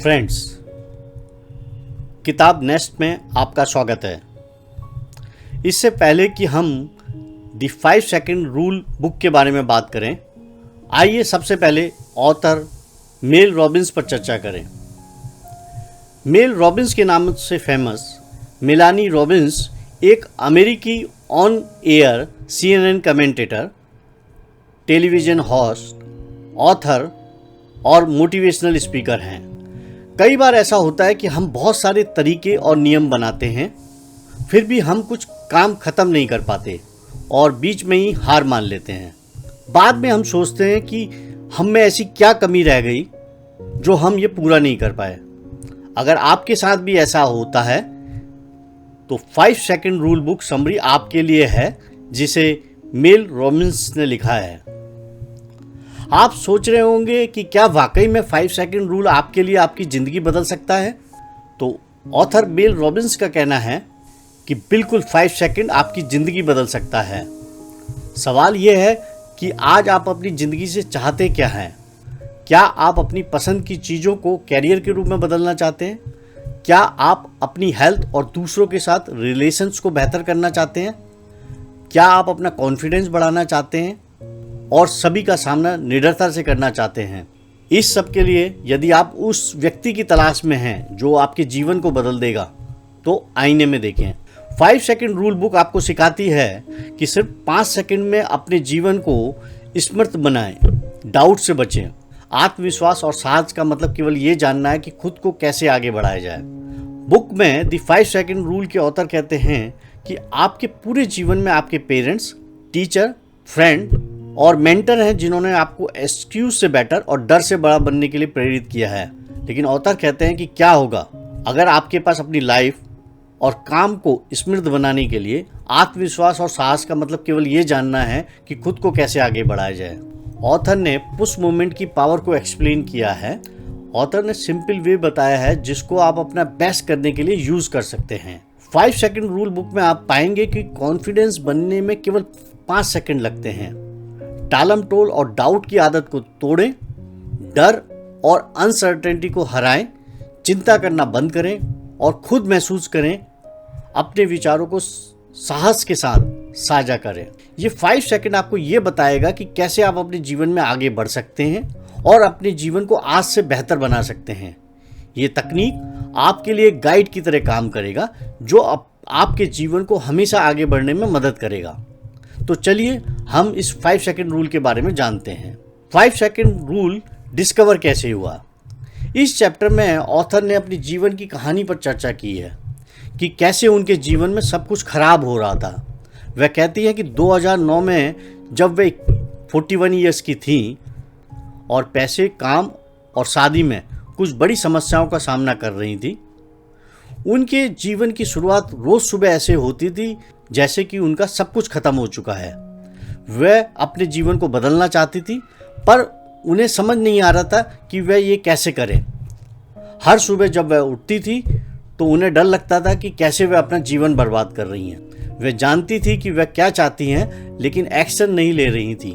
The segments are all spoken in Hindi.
फ्रेंड्स, किताब नेस्ट में आपका स्वागत है। इससे पहले कि हम द 5 सेकंड रूल बुक के बारे में बात करें, आइए सबसे पहले ऑथर मेल रॉबिन्स पर चर्चा करें। मेल रॉबिन्स के नाम से फेमस मेलानी रॉबिन्स एक अमेरिकी on air CNN commentator, television host, author और मोटिवेशनल स्पीकर हैं। कई बार ऐसा होता है कि हम बहुत सारे तरीके और नियम बनाते हैं, फिर भी हम कुछ काम ख़त्म नहीं कर पाते और बीच में ही हार मान लेते हैं। बाद में हम सोचते हैं कि हम में ऐसी क्या कमी रह गई जो हम ये पूरा नहीं कर पाए। अगर आपके साथ भी ऐसा होता है तो 5 सेकंड रूल बुक समरी आपके लिए है, जिसे मेल रॉबिन्स ने लिखा है। आप सोच रहे होंगे कि क्या वाकई में 5 सेकंड रूल आपके लिए आपकी ज़िंदगी बदल सकता है? तो ऑथर मेल रॉबिन्स का कहना है कि बिल्कुल 5 सेकंड आपकी ज़िंदगी बदल सकता है। सवाल यह है कि आज आप अपनी ज़िंदगी से चाहते क्या हैं? क्या आप अपनी पसंद की चीज़ों को कैरियर के रूप में बदलना चाहते हैं? क्या आप अपनी हेल्थ और दूसरों के साथ रिलेशंस को बेहतर करना चाहते हैं? क्या आप अपना कॉन्फिडेंस बढ़ाना चाहते हैं और सभी का सामना निडरता से करना चाहते हैं? इस सब के लिए यदि आप उस व्यक्ति की तलाश में हैं जो आपके जीवन को बदल देगा, तो आईने में देखें। 5 सेकंड रूल बुक आपको सिखाती है कि सिर्फ 5 सेकंड में अपने जीवन को स्मृत बनाएं, डाउट से बचें। आत्मविश्वास और साहस का मतलब केवल ये जानना है कि खुद को कैसे आगे बढ़ाया जाए। बुक में द 5 सेकंड रूल के ऑथर कहते हैं कि आपके पूरे जीवन में आपके पेरेंट्स, टीचर, फ्रेंड और मेंटर हैं जिन्होंने आपको एक्सक्यूज से बेटर और डर से बड़ा बनने के लिए प्रेरित किया है। लेकिन ऑथर कहते हैं कि क्या होगा अगर आपके पास अपनी लाइफ और काम को स्मृत बनाने के लिए आत्मविश्वास और साहस का मतलब केवल ये जानना है कि खुद को कैसे आगे बढ़ाया जाए। ऑथर ने पुश मूवमेंट की पावर को एक्सप्लेन किया है। ऑथर ने सिंपल वे बताया है जिसको आप अपना बेस्ट करने के लिए यूज कर सकते हैं। 5 सेकंड रूल बुक में आप पाएंगे कि कॉन्फिडेंस बनने में केवल 5 सेकंड लगते हैं। टालम टोल और डाउट की आदत को तोड़ें, डर और अनसर्टेनिटी को हराएं, चिंता करना बंद करें और खुद महसूस करें, अपने विचारों को साहस के साथ साझा करें। ये 5 सेकंड आपको ये बताएगा कि कैसे आप अपने जीवन में आगे बढ़ सकते हैं और अपने जीवन को आज से बेहतर बना सकते हैं। ये तकनीक आपके लिए गाइड की तरह काम करेगा जो आपके जीवन को हमेशा आगे बढ़ने में मदद करेगा। तो चलिए हम इस 5 सेकंड रूल के बारे में जानते हैं। 5 सेकंड रूल डिस्कवर कैसे हुआ? इस चैप्टर में ऑथर ने अपनी जीवन की कहानी पर चर्चा की है कि कैसे उनके जीवन में सब कुछ खराब हो रहा था। वह कहती है कि 2009 में जब वे 41 ईयर्स की थी और पैसे, काम और शादी में कुछ बड़ी समस्याओं का सामना कर रही थी, उनके जीवन की शुरुआत रोज़ सुबह ऐसे होती थी जैसे कि उनका सब कुछ खत्म हो चुका है। वह अपने जीवन को बदलना चाहती थी, पर उन्हें समझ नहीं आ रहा था कि वह ये कैसे करें। हर सुबह जब वह उठती थी तो उन्हें डर लगता था कि कैसे वह अपना जीवन बर्बाद कर रही हैं। वह जानती थी कि वह क्या चाहती हैं, लेकिन एक्शन नहीं ले रही थी।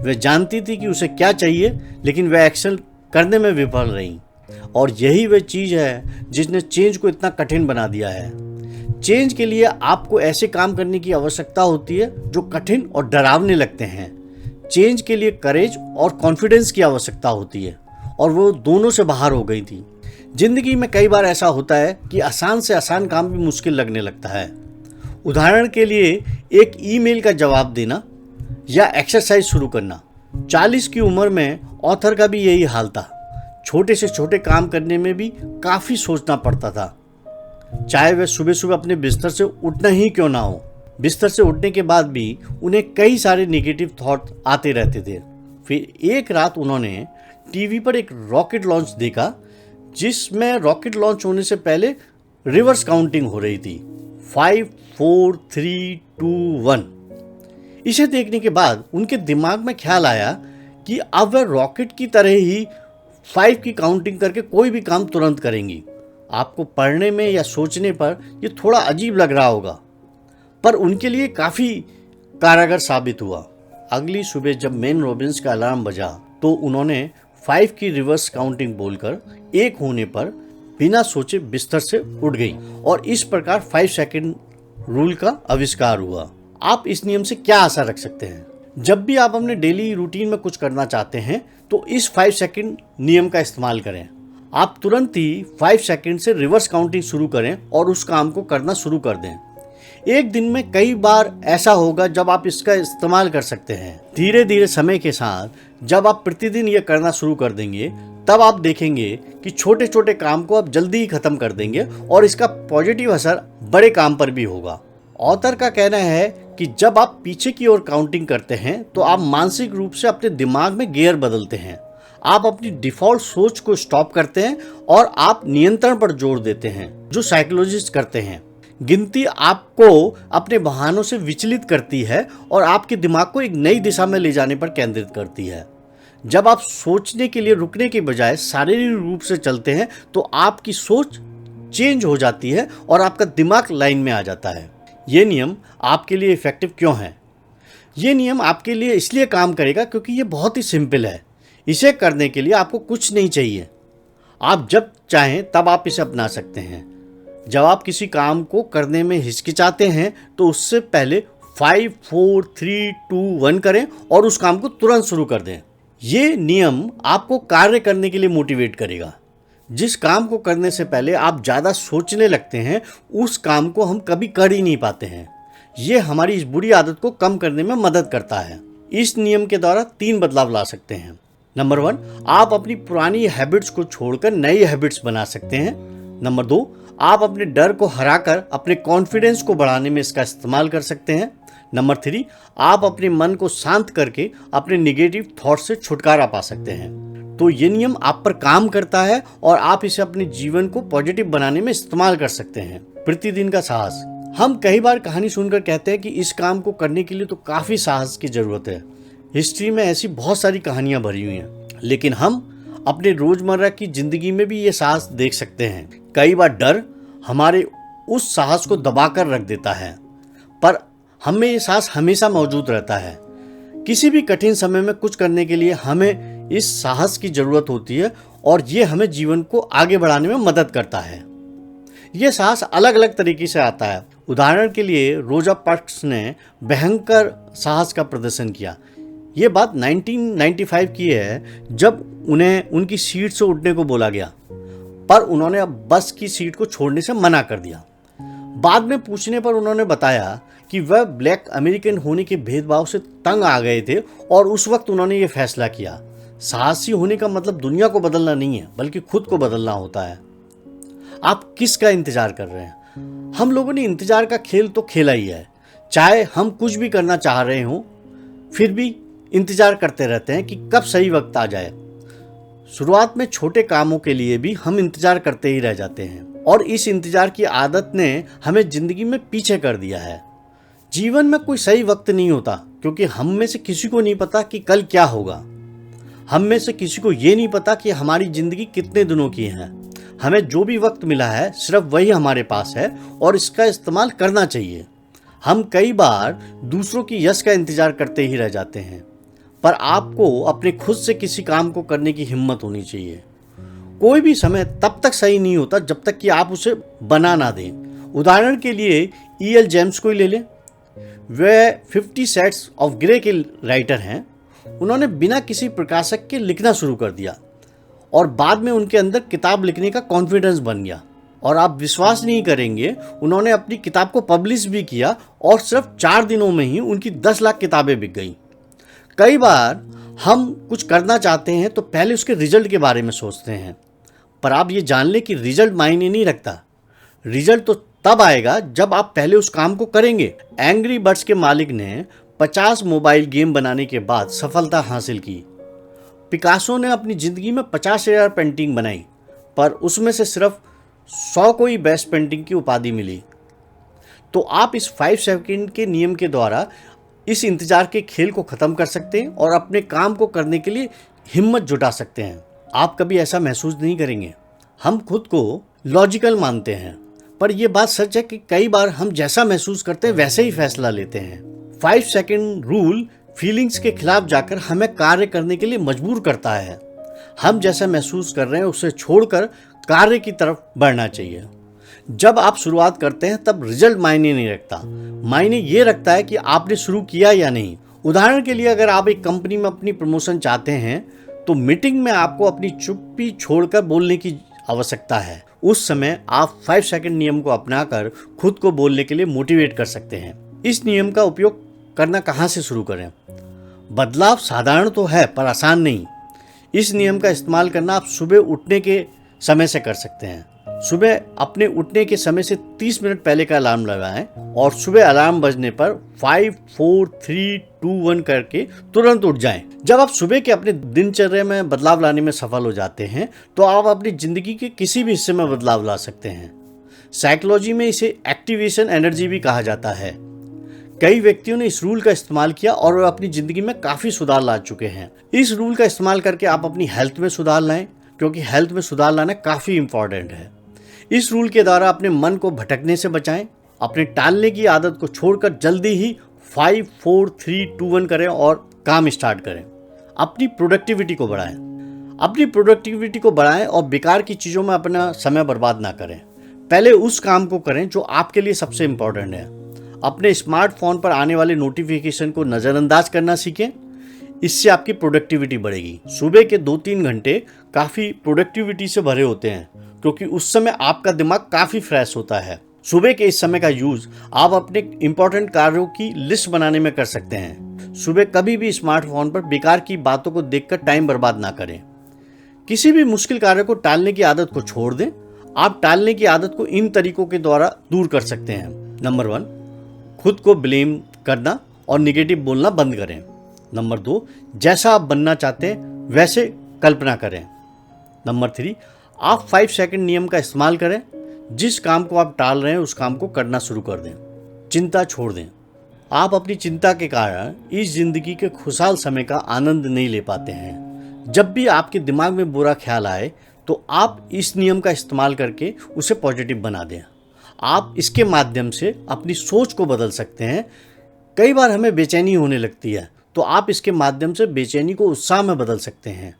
वह जानती थी कि उसे क्या चाहिए, लेकिन वह एक्शन करने में विफल रही। और यही वह चीज़ है जिसने चेंज को इतना कठिन बना दिया है। चेंज के लिए आपको ऐसे काम करने की आवश्यकता होती है जो कठिन और डरावने लगते हैं। चेंज के लिए करेज और कॉन्फिडेंस की आवश्यकता होती है, और वो दोनों से बाहर हो गई थी। जिंदगी में कई बार ऐसा होता है कि आसान से आसान काम भी मुश्किल लगने लगता है। उदाहरण के लिए एक ईमेल का जवाब देना या एक्सरसाइज शुरू करना। 40 की उम्र में ऑथर का भी यही हाल था। छोटे से छोटे काम करने में भी काफ़ी सोचना पड़ता था, चाहे वह सुबह सुबह अपने बिस्तर से उठना ही क्यों ना हो। बिस्तर से उठने के बाद भी उन्हें कई सारे नेगेटिव थॉट आते रहते थे। फिर एक रात उन्होंने टीवी पर एक रॉकेट लॉन्च देखा, जिसमें रॉकेट लॉन्च होने से पहले रिवर्स काउंटिंग हो रही थी, 5 4 3 2 1। इसे देखने के बाद उनके दिमाग में ख्याल आया कि अब वह रॉकेट की तरह ही 5 की काउंटिंग करके कोई भी काम तुरंत करेंगी। आपको पढ़ने में या सोचने पर यह थोड़ा अजीब लग रहा होगा, पर उनके लिए काफ़ी कारगर साबित हुआ। अगली सुबह जब मेल रॉबिन्स का अलार्म बजा तो उन्होंने 5 की रिवर्स काउंटिंग बोलकर एक होने पर बिना सोचे बिस्तर से उठ गई और इस प्रकार 5 सेकंड रूल का आविष्कार हुआ। आप इस नियम से क्या आशा रख सकते हैं? जब भी आप अपने डेली रूटीन में कुछ करना चाहते हैं तो इस 5 सेकंड नियम का इस्तेमाल करें। आप तुरंत ही 5 सेकंड से रिवर्स काउंटिंग शुरू करें और उस काम को करना शुरू कर दें। एक दिन में कई बार ऐसा होगा जब आप इसका इस्तेमाल कर सकते हैं। धीरे धीरे समय के साथ जब आप प्रतिदिन ये करना शुरू कर देंगे तब आप देखेंगे कि छोटे छोटे काम को आप जल्दी ही खत्म कर देंगे और इसका पॉजिटिव असर बड़े काम पर भी होगा। ऑथर का कहना है कि जब आप पीछे की ओर काउंटिंग करते हैं तो आप मानसिक रूप से अपने दिमाग में गियर बदलते हैं। आप अपनी डिफॉल्ट सोच को स्टॉप करते हैं और आप नियंत्रण पर जोर देते हैं, जो साइकोलॉजिस्ट करते हैं। गिनती आपको अपने बहानों से विचलित करती है और आपके दिमाग को एक नई दिशा में ले जाने पर केंद्रित करती है। जब आप सोचने के लिए रुकने के बजाय शारीरिक रूप से चलते हैं तो आपकी सोच चेंज हो जाती है और आपका दिमाग लाइन में आ जाता है। ये नियम आपके लिए इफेक्टिव क्यों है? ये नियम आपके लिए इसलिए काम करेगा क्योंकि ये बहुत ही सिंपल है। इसे करने के लिए आपको कुछ नहीं चाहिए। आप जब चाहें तब आप इसे अपना सकते हैं। जब आप किसी काम को करने में हिचकिचाते हैं तो उससे पहले 5, 4, 3, 2, 1 करें और उस काम को तुरंत शुरू कर दें। ये नियम आपको कार्य करने के लिए मोटिवेट करेगा। जिस काम को करने से पहले आप ज़्यादा सोचने लगते हैं उस काम को हम कभी कर ही नहीं पाते हैं। ये हमारी इस बुरी आदत को कम करने में मदद करता है। इस नियम के द्वारा 3 बदलाव ला सकते हैं। नंबर 1, आप अपनी पुरानी हैबिट्स को छोड़कर नई हैबिट्स बना सकते हैं। नंबर 2, आप अपने डर को हराकर अपने कॉन्फिडेंस को बढ़ाने में इसका इस्तेमाल कर सकते हैं। नंबर 3, आप अपने मन को शांत करके अपने नेगेटिव थॉट से छुटकारा पा सकते हैं। तो ये नियम आप पर काम करता है और आप इसे अपने जीवन को पॉजिटिव बनाने में इस्तेमाल कर सकते हैं। प्रतिदिन का साहस। हम कई बार कहानी सुनकर कहते हैं कि इस काम को करने के लिए तो काफ़ी साहस की ज़रूरत है। हिस्ट्री में ऐसी बहुत सारी कहानियाँ भरी हुई हैं, लेकिन हम अपने रोज़मर्रा की ज़िंदगी में भी ये साहस देख सकते हैं। कई बार डर हमारे उस साहस को दबाकर रख देता है, पर हमें ये साहस हमेशा मौजूद रहता है। किसी भी कठिन समय में कुछ करने के लिए हमें इस साहस की ज़रूरत होती है और ये हमें जीवन को आगे बढ़ाने में मदद करता है। ये साहस अलग अलग तरीके से आता है। उदाहरण के लिए रोजा पार्क्स ने भयंकर साहस का प्रदर्शन किया। ये बात 1995 की है जब उन्हें उनकी सीट से उठने को बोला गया, पर उन्होंने अब बस की सीट को छोड़ने से मना कर दिया। बाद में पूछने पर उन्होंने बताया कि वह ब्लैक अमेरिकन होने के भेदभाव से तंग आ गए थे और उस वक्त उन्होंने ये फैसला किया। साहसी होने का मतलब दुनिया को बदलना नहीं है, बल्कि खुद को बदलना होता है। आप किसका इंतजार कर रहे हैं? हम लोगों ने इंतजार का खेल तो खेला ही है। चाहे हम कुछ भी करना चाह रहे हों, फिर भी इंतजार करते रहते हैं कि कब सही वक्त आ जाए। शुरुआत में छोटे कामों के लिए भी हम इंतजार करते ही रह जाते हैं और इस इंतजार की आदत ने हमें जिंदगी में पीछे कर दिया है। जीवन में कोई सही वक्त नहीं होता, क्योंकि हम में से किसी को नहीं पता कि कल क्या होगा। हम में से किसी को ये नहीं पता कि हमारी जिंदगी कितने दिनों की है। हमें जो भी वक्त मिला है सिर्फ वही हमारे पास है और इसका इस्तेमाल करना चाहिए। हम कई बार दूसरों की यश का इंतजार करते ही रह जाते हैं, पर आपको अपने खुद से किसी काम को करने की हिम्मत होनी चाहिए। कोई भी समय तब तक सही नहीं होता जब तक कि आप उसे बना ना दें। उदाहरण के लिए E.L. जेम्स को ही ले लें। वे 50 शेड्स ऑफ ग्रे के राइटर हैं। उन्होंने बिना किसी प्रकाशक के लिखना शुरू कर दिया और बाद में उनके अंदर किताब लिखने का कॉन्फिडेंस बन गया। और आप विश्वास नहीं करेंगे, उन्होंने अपनी किताब को पब्लिश भी किया और सिर्फ 4 दिनों में ही उनकी 10 लाख किताबें बिक गई। कई बार हम कुछ करना चाहते हैं तो पहले उसके रिजल्ट के बारे में सोचते हैं, पर आप ये जान लें कि रिजल्ट मायने नहीं रखता। रिजल्ट तो तब आएगा जब आप पहले उस काम को करेंगे। एंग्री बर्ड्स के मालिक ने 50 मोबाइल गेम बनाने के बाद सफलता हासिल की। पिकासो ने अपनी ज़िंदगी में 50,000 पेंटिंग बनाई, पर उसमें से सिर्फ 100 को ही बेस्ट पेंटिंग की उपाधि मिली। तो आप इस 5 सेकंड के नियम के द्वारा इस इंतजार के खेल को ख़त्म कर सकते हैं और अपने काम को करने के लिए हिम्मत जुटा सकते हैं। आप कभी ऐसा महसूस नहीं करेंगे। हम खुद को लॉजिकल मानते हैं, पर यह बात सच है कि कई बार हम जैसा महसूस करते हैं वैसे ही फैसला लेते हैं। 5 सेकंड रूल फीलिंग्स के खिलाफ जाकर हमें कार्य करने के लिए मजबूर करता है। हम जैसा महसूस कर रहे हैं उसे छोड़कर कार्य की तरफ बढ़ना चाहिए। जब आप शुरुआत करते हैं तब रिजल्ट मायने नहीं रखता, मायने ये रखता है कि आपने शुरू किया या नहीं। उदाहरण के लिए अगर आप एक कंपनी में अपनी प्रमोशन चाहते हैं तो मीटिंग में आपको अपनी चुप्पी छोड़कर बोलने की आवश्यकता है। उस समय आप 5 सेकंड नियम को अपनाकर खुद को बोलने के लिए मोटिवेट कर सकते हैं। इस नियम का उपयोग करना कहाँ से शुरू करें? बदलाव साधारण तो है पर आसान नहीं। इस नियम का इस्तेमाल करना आप सुबह उठने के समय से कर सकते हैं। सुबह अपने उठने के समय से 30 मिनट पहले का अलार्म लगाएं और सुबह अलार्म बजने पर 5, 4, 3, 2, 1 करके तुरंत उठ जाएं। जब आप सुबह के अपने दिनचर्या में बदलाव लाने में सफल हो जाते हैं तो आप अपनी जिंदगी के किसी भी हिस्से में बदलाव ला सकते हैं। साइकोलॉजी में इसे एक्टिवेशन एनर्जी भी कहा जाता है। कई व्यक्तियों ने इस रूल का इस्तेमाल किया और वे अपनी जिंदगी में काफी सुधार ला चुके हैं। इस रूल का इस्तेमाल करके आप अपनी हेल्थ में सुधार लाएं, क्योंकि हेल्थ में सुधार लाना काफी इंपॉर्टेंट है। इस रूल के द्वारा अपने मन को भटकने से बचाएं, अपने टालने की आदत को छोड़कर जल्दी ही 5, 4, 3, 2, 1 करें और काम स्टार्ट करें। अपनी प्रोडक्टिविटी को बढ़ाएं और बेकार की चीज़ों में अपना समय बर्बाद ना करें। पहले उस काम को करें जो आपके लिए सबसे इम्पोर्टेंट है। अपने स्मार्टफोन पर आने वाले नोटिफिकेशन को नज़रअंदाज करना सीखें, इससे आपकी प्रोडक्टिविटी बढ़ेगी। सुबह के 2-3 घंटे काफ़ी प्रोडक्टिविटी से भरे होते हैं, क्योंकि उस समय आपका दिमाग काफ़ी फ्रेश होता है। सुबह के इस समय का यूज़ आप अपने इंपॉर्टेंट कार्यों की लिस्ट बनाने में कर सकते हैं। सुबह कभी भी स्मार्टफोन पर बेकार की बातों को देखकर टाइम बर्बाद ना करें। किसी भी मुश्किल कार्य को टालने की आदत को छोड़ दें। आप टालने की आदत को इन तरीकों के द्वारा दूर कर सकते हैं। नंबर 1, खुद को ब्लेम करना और निगेटिव बोलना बंद करें। नंबर 2, जैसा आप बनना चाहते हैं वैसे कल्पना करें। नंबर 3, आप 5 सेकंड नियम का इस्तेमाल करें। जिस काम को आप टाल रहे हैं उस काम को करना शुरू कर दें। चिंता छोड़ दें। आप अपनी चिंता के कारण इस जिंदगी के खुशहाल समय का आनंद नहीं ले पाते हैं। जब भी आपके दिमाग में बुरा ख्याल आए तो आप इस नियम का इस्तेमाल करके उसे पॉजिटिव बना दें। आप इसके माध्यम से अपनी सोच को बदल सकते हैं। कई बार हमें बेचैनी होने लगती है तो आप इसके माध्यम से बेचैनी को उत्साह में बदल सकते हैं।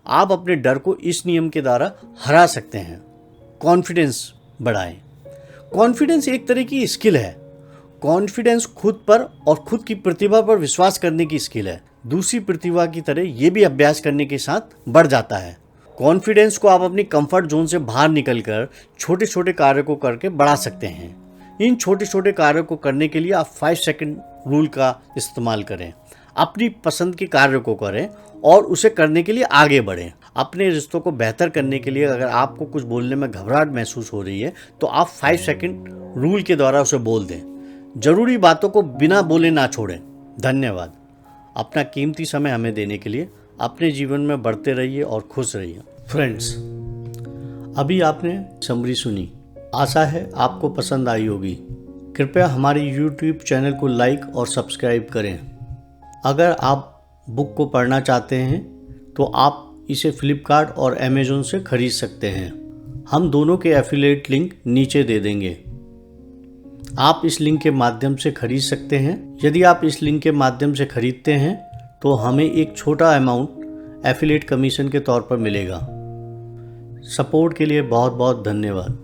आप अपने डर को इस नियम के द्वारा हरा सकते हैं। कॉन्फिडेंस बढ़ाएं। कॉन्फिडेंस एक तरह की स्किल है। कॉन्फिडेंस खुद पर और खुद की प्रतिभा पर विश्वास करने की स्किल है। दूसरी प्रतिभा की तरह ये भी अभ्यास करने के साथ बढ़ जाता है। कॉन्फिडेंस को आप अपनी कंफर्ट जोन से बाहर निकलकर छोटे छोटे कार्यों को करके बढ़ा सकते हैं। इन छोटे छोटे कार्यों को करने के लिए आप 5 सेकंड रूल का इस्तेमाल करें। अपनी पसंद के कार्य को करें और उसे करने के लिए आगे बढ़ें। अपने रिश्तों को बेहतर करने के लिए अगर आपको कुछ बोलने में घबराहट महसूस हो रही है तो आप 5 सेकंड रूल के द्वारा उसे बोल दें। जरूरी बातों को बिना बोले ना छोड़ें। धन्यवाद। अपना कीमती समय हमें देने के लिए। अपने जीवन में बढ़ते रहिए और खुश रहिए। फ्रेंड्स, अभी आपने समरी सुनी। आशा है आपको पसंद आई होगी। कृपया हमारे YouTube चैनल को लाइक और सब्सक्राइब करें। अगर आप बुक को पढ़ना चाहते हैं तो आप इसे फ्लिपकार्ट और अमेज़न से खरीद सकते हैं। हम दोनों के एफिलिएट लिंक नीचे दे देंगे। आप इस लिंक के माध्यम से खरीद सकते हैं। यदि आप इस लिंक के माध्यम से खरीदते हैं तो हमें एक छोटा अमाउंट एफिलिएट कमीशन के तौर पर मिलेगा। सपोर्ट के लिए बहुत बहुत धन्यवाद।